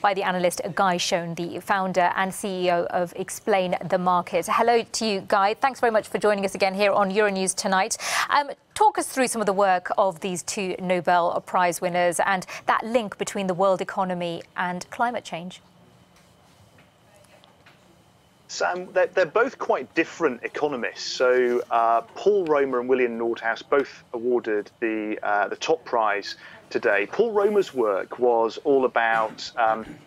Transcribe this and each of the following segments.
by the analyst Guy Shone, the founder and CEO of Explain the Market. Hello to you, Guy. Thanks very much for joining us again here on Euronews tonight. Talk us through some of the work of these two Nobel Prize winners and that link between the world economy and climate change. Sam, they're both quite different economists. So Paul Romer and William Nordhaus both awarded the top prize today. Paul Romer's work was all about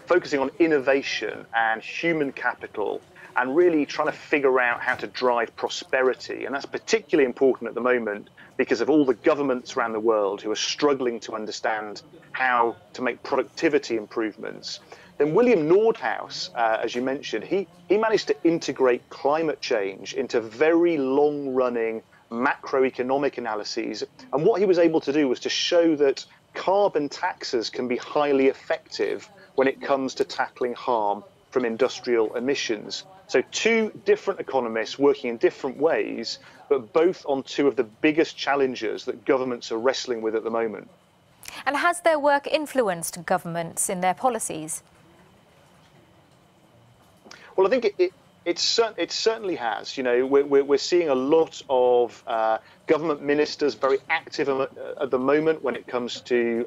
focusing on innovation and human capital and really trying to figure out how to drive prosperity. And that's particularly important at the moment because of all the governments around the world who are struggling to understand how to make productivity improvements. Then William Nordhaus, as you mentioned, he managed to integrate climate change into very long-running macroeconomic analyses. And what he was able to do was to show that carbon taxes can be highly effective when it comes to tackling harm from industrial emissions. So two different economists working in different ways, but both on two of the biggest challenges that governments are wrestling with at the moment. And has their work influenced governments in their policies? Well, I think it certainly has. You know, we're seeing a lot of government ministers very active at the moment when it comes to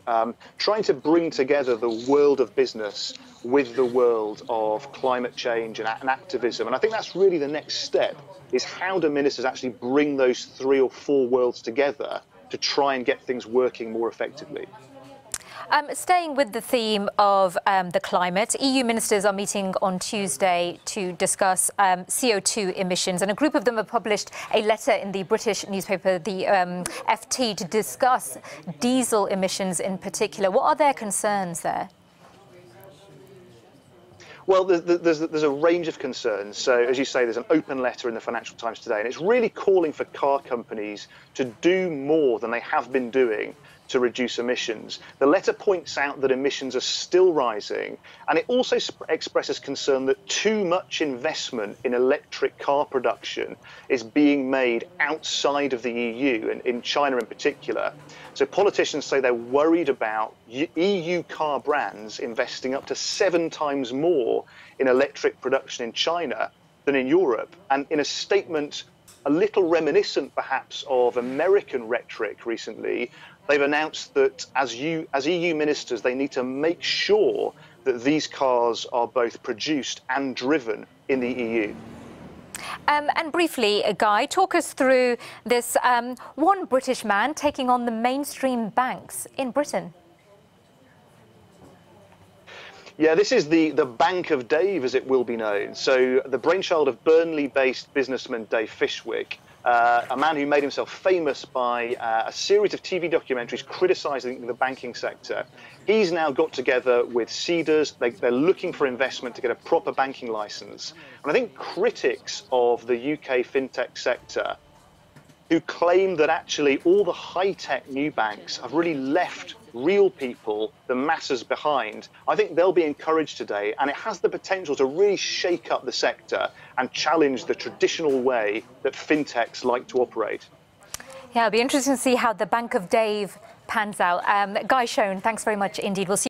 trying to bring together the world of business with the world of climate change and activism. And I think that's really the next step, is how do ministers actually bring those three or four worlds together to try and get things working more effectively. Staying with the theme of the climate, EU ministers are meeting on Tuesday to discuss CO2 emissions, and a group of them have published a letter in the British newspaper, the FT, to discuss diesel emissions in particular. What are their concerns there? Well, there's a range of concerns. So, as you say, there's an open letter in the Financial Times today, and it's really calling for car companies to do more than they have been doing to reduce emissions. The letter points out that emissions are still rising, and it also expresses concern that too much investment in electric car production is being made outside of the EU, and in China in particular. So politicians say they're worried about EU car brands investing up to 7 times more in electric production in China than in Europe. And in a statement a little reminiscent perhaps of American rhetoric recently, they've announced that as EU ministers, they need to make sure that these cars are both produced and driven in the EU. And briefly, Guy, talk us through this one British man taking on the mainstream banks in Britain. Yeah, this is the Bank of Dave, as it will be known. So the brainchild of Burnley-based businessman Dave Fishwick, a man who made himself famous by a series of TV documentaries criticising the banking sector. He's now got together with Cedars. They're looking for investment to get a proper banking licence. And I think critics of the UK fintech sector who claim that actually all the high-tech new banks have really left real people, the masses, behind, I think they'll be encouraged today, and it has the potential to really shake up the sector and challenge the traditional way that fintechs like to operate. Yeah, it'll be interesting to see how the Bank of Dave pans out. Guy Shone, thanks very much indeed. We'll see